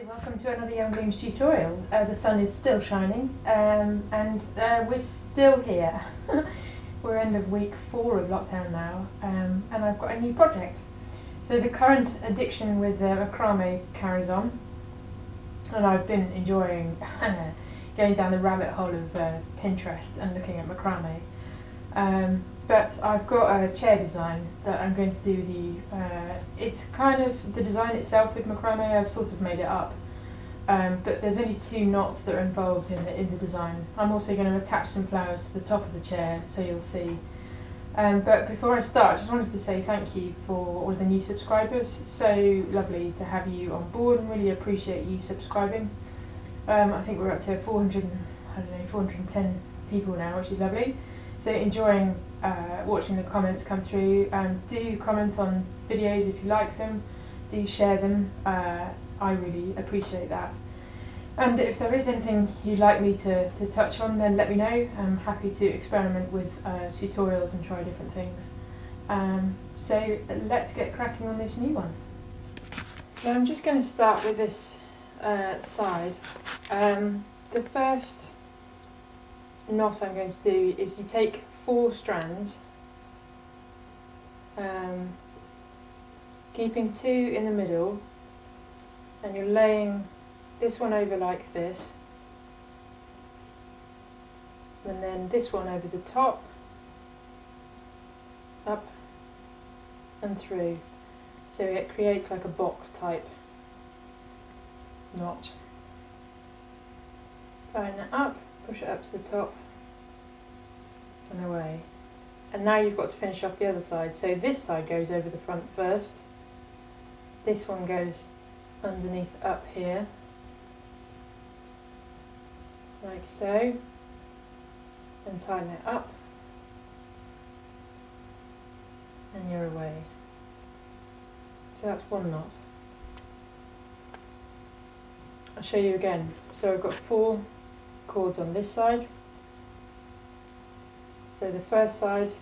welcome to another Young Blooms tutorial. The sun is still shining and we're still here. We're end of week 4 of lockdown now and I've got a new project. So the current addiction with macrame carries on and I've been enjoying going down the rabbit hole of Pinterest and looking at macrame. But I've got a chair design that I'm going to do it's kind of the design itself with macrame. I've sort of made it up, but there's only 2 knots that are involved in the design. I'm also going to attach some flowers to the top of the chair, so you'll see. But before I start, I just wanted to say thank you for all the new subscribers. It's so lovely to have you on board and really appreciate you subscribing. I think we're up to 410 people now, which is lovely. So enjoying watching the comments come through. Do comment on videos if you like them, do share them, I really appreciate that. And if there is anything you'd like me to touch on, then let me know. I'm happy to experiment with tutorials and try different things. So let's get cracking on this new one. So I'm just going to start with this side. The first knot I'm going to do is you take 4 strands, keeping 2 in the middle, and you're laying this one over like this, and then this one over the top, up and through, so it creates like a box type knot. Tighten it up, push it up to the top and away. And now you've got to finish off the other side. So this side goes over the front first. This one goes underneath up here, like so, and tighten it up, and you're away. So that's one knot. I'll show you again. So I've got 4 cords on this side. So the first side,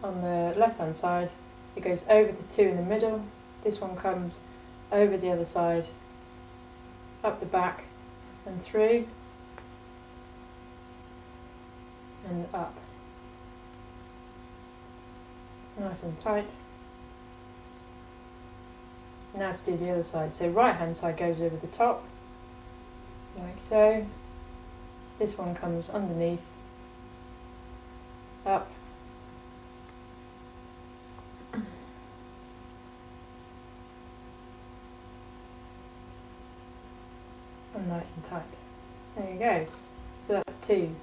on the left hand side, it goes over the 2 in the middle. This one comes over the other side, up the back and through, and up. Nice and tight. Now to do the other side. So right hand side goes over the top, like so. This one comes underneath, up, and nice and tight. There you go. So that's 2.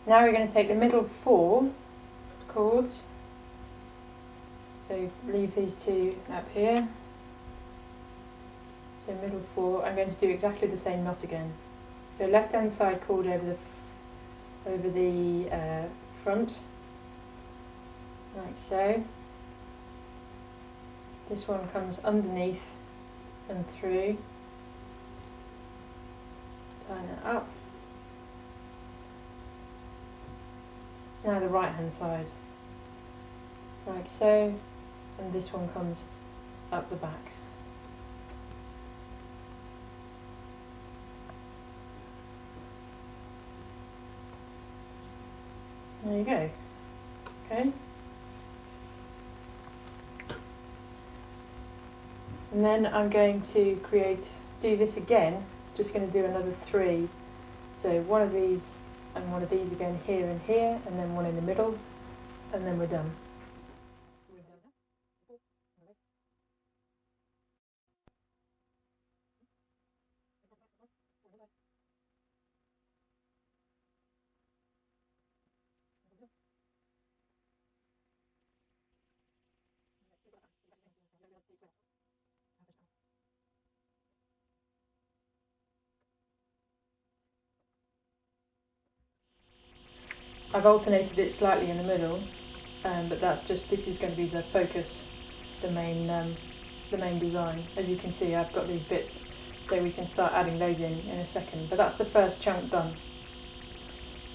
Now we're going to take the middle 4 cords. So leave these 2 up here. So middle 4. I'm going to do exactly the same knot again. So left hand side cord over the front, like so. This one comes underneath and through. Tighten it up. Now the right hand side, like so, and this one comes up the back. There you go. Okay. And then I'm going to do this again. Just going to do another 3. So one of these and one of these again here and here, and then one in the middle, and then we're done. I've alternated it slightly in the middle, but that's just, this is going to be the focus, the main design. As you can see, I've got these bits, so we can start adding those in a second. But that's the first chunk done.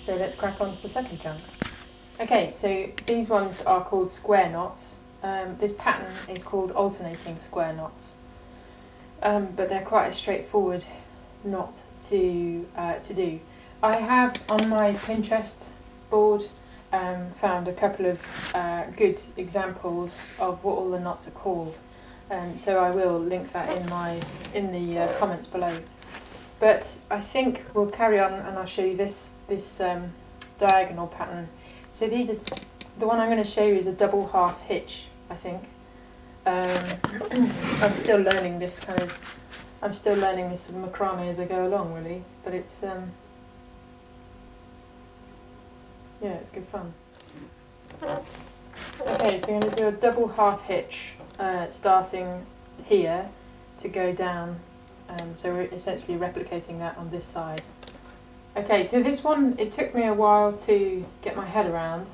So let's crack on to the second chunk. Okay, so these ones are called square knots. This pattern is called alternating square knots. but they're quite a straightforward knot to do. I have on my Pinterest board found a couple of good examples of what all the knots are called, so I will link that in the comments below. But I think we'll carry on, and I'll show you this diagonal pattern. So these are the one I'm going to show you is a double half hitch, I think. I'm still learning this macrame as I go along, really, but it's yeah, it's good fun. Okay, so I'm going to do a double half hitch, starting here to go down, so we're essentially replicating that on this side. Okay, so this one, it took me a while to get my head around,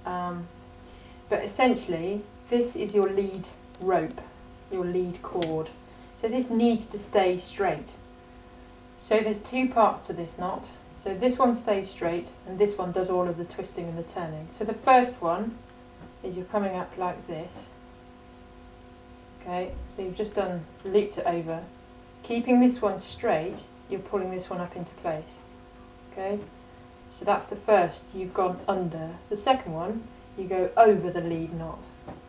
but essentially this is your lead rope, your lead cord. So this needs to stay straight. So there's two parts to this knot. So this one stays straight and this one does all of the twisting and the turning. So the first one is you're coming up like this. Okay, so you've just looped it over. Keeping this one straight, you're pulling this one up into place. Okay, so that's the first, you've gone under. The second one, you go over the lead knot.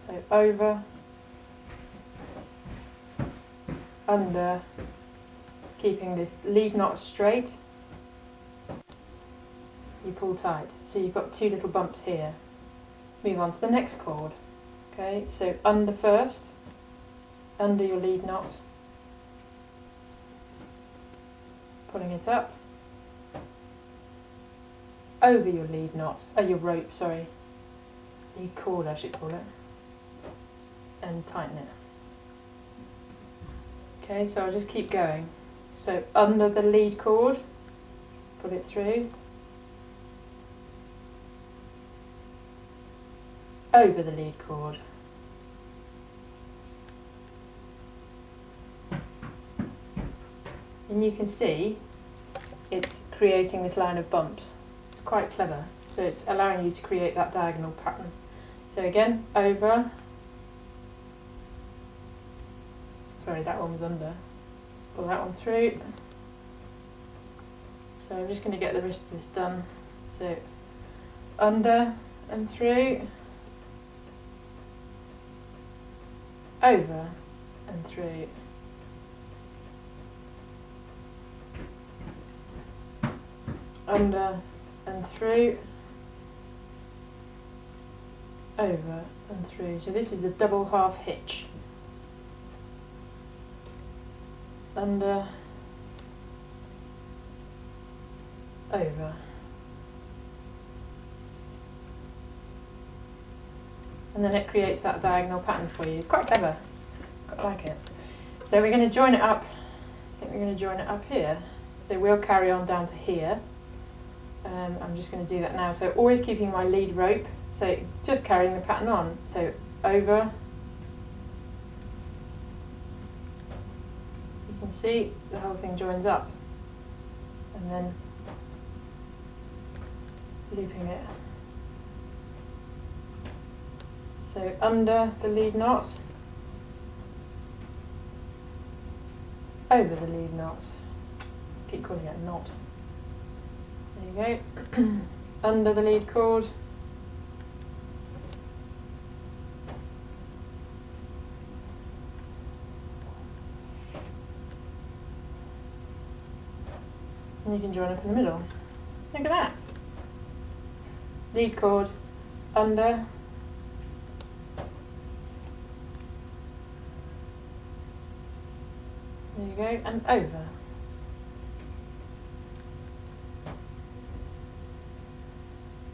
So over, under, keeping this lead knot straight, you pull tight. So you've got two little bumps here. Move on to the next cord. Okay, so under first, under your lead knot, pulling it up, over your lead knot, your rope, sorry, lead cord I should call it, and tighten it. Okay, so I'll just keep going. So under the lead cord, pull it through, over the lead cord, and you can see it's creating this line of bumps. It's quite clever, so it's allowing you to create that diagonal pattern. So again, over, sorry, that one was under, pull that one through. So I'm just going to get the rest of this done. So under and through, over and through, under and through, over and through. So this is the double half hitch. Under, over, and then it creates that diagonal pattern for you. It's quite clever, quite like it. So we're going to join it up, I think we're going to join it up here. So we'll carry on down to here. I'm just going to do that now. So always keeping my lead rope, so just carrying the pattern on. So over, you can see the whole thing joins up, and then looping it. So under the lead knot, over the lead knot. Keep calling it a knot. There you go. Under the lead cord, and you can join up in the middle. Look at that. Lead cord, under, there you go, and over.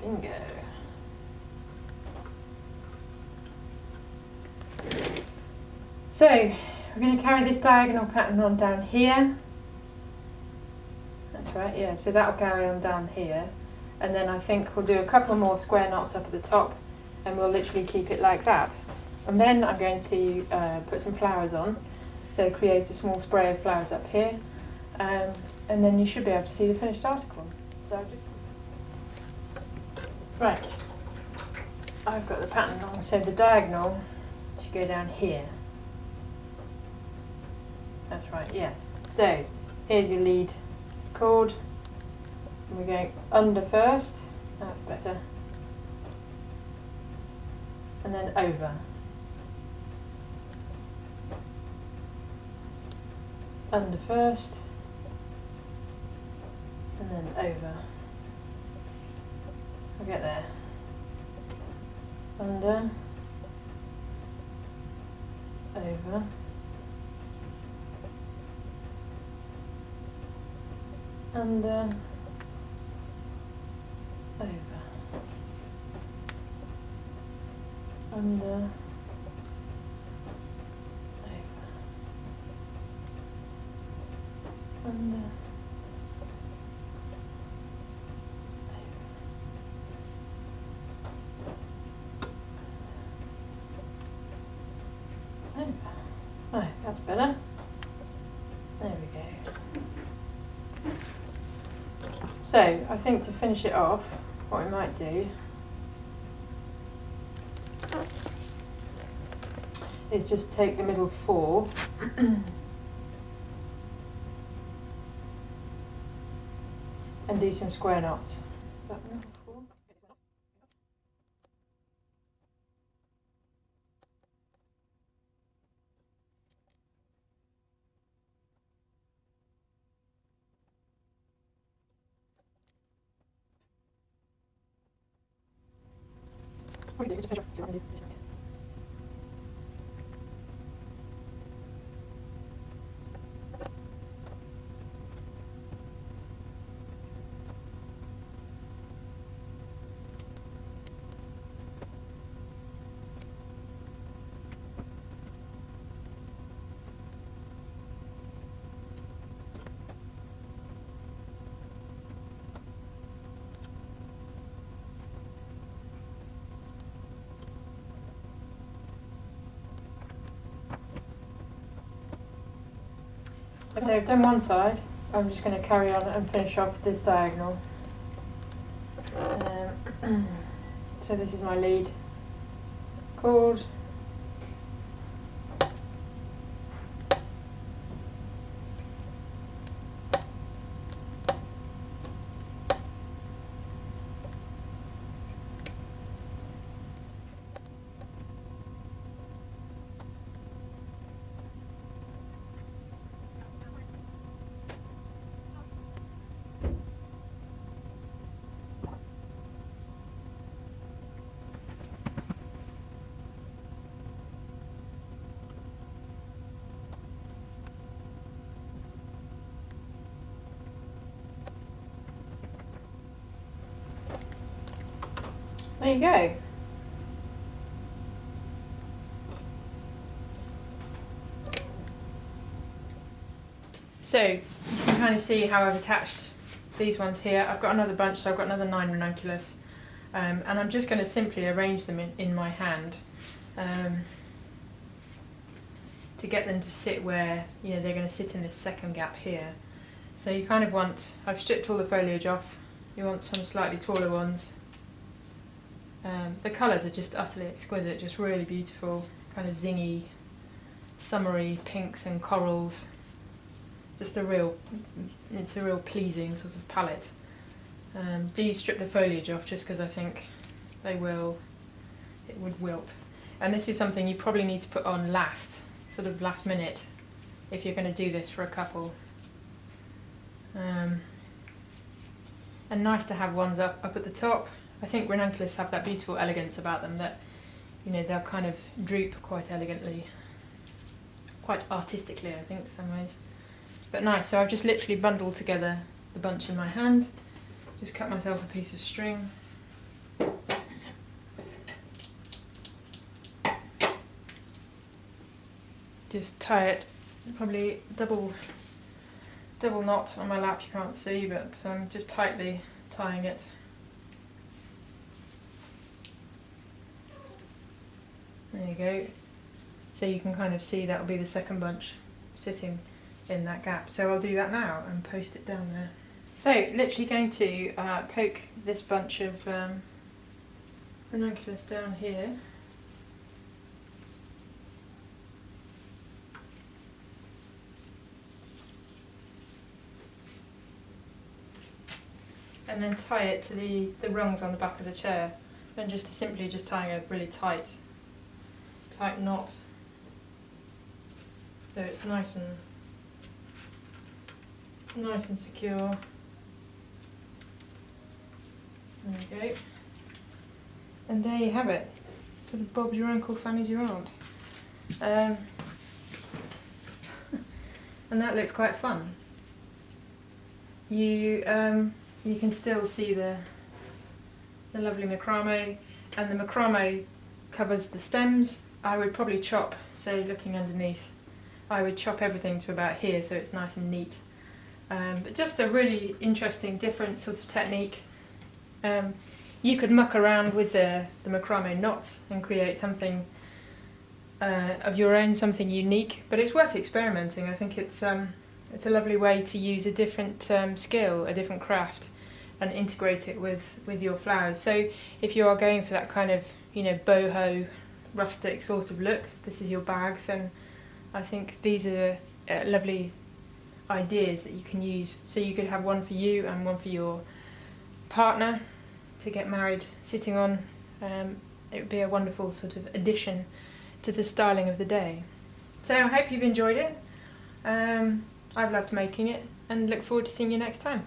Bingo. So we're going to carry this diagonal pattern on down here. That's right, yeah, so that'll carry on down here, and then I think we'll do a couple more square knots up at the top, and we'll literally keep it like that. And then I'm going to put some flowers on, so create a small spray of flowers up here, and then you should be able to see the finished article. So just right, I've got the pattern on, so the diagonal should go down here, That's right, yeah. So, here's your lead chord. And we're going under first. That's better. And then over. Under first. And then over. We'll get there. Under. Over. Under. Over. Under. Over. Under. Over. Right, that's better. There we go. So, I think to finish it off, what we might do is just take the middle 4 and do some square knots. Is that the middle 4? What do you do? Just finish off. See what I can do. So I've done one side, I'm just going to carry on and finish off this diagonal. So this is my lead chord. There you go. So you can kind of see how I've attached these ones here. I've got another bunch, so I've got another 9 ranunculus, and I'm just going to simply arrange them in my hand to get them to sit where, you know, they're going to sit in this second gap here. So you kind of want, I've stripped all the foliage off, you want some slightly taller ones. The colours are just utterly exquisite, just really beautiful, kind of zingy, summery pinks and corals. Just it's a real pleasing sort of palette. Do strip the foliage off just because I think it would wilt. And this is something you probably need to put on sort of last minute, if you're going to do this for a couple. And nice to have ones up at the top. I think ranunculus have that beautiful elegance about them that, you know, they'll kind of droop quite elegantly, quite artistically, I think, in some ways. But nice, so I've just literally bundled together the bunch in my hand, just cut myself a piece of string. Just tie it, probably double knot on my lap, you can't see, but I'm just tightly tying it. There you go. So you can kind of see that'll be the second bunch sitting in that gap. So I'll do that now and post it down there. So literally going to poke this bunch of ranunculus down here. and then tie it to the rungs on the back of the chair, and just simply tying a really tight knot, so it's nice and secure. There we go. And there you have it. Sort of Bob's your uncle, Fanny's your aunt. And that looks quite fun. You can still see the lovely macrame, and the macrame covers the stems. I would probably chop, so looking underneath, I would chop everything to about here so it's nice and neat. But just a really interesting, different sort of technique. You could muck around with the macrame knots and create something of your own, something unique, but it's worth experimenting. I think it's a lovely way to use a different skill, a different craft, and integrate it with your flowers. So if you are going for that kind of, boho, rustic sort of look, this is your bag, then I think these are lovely ideas that you can use. So you could have one for you and one for your partner to get married sitting on. It would be a wonderful sort of addition to the styling of the day. So I hope you've enjoyed it. I've loved making it and look forward to seeing you next time.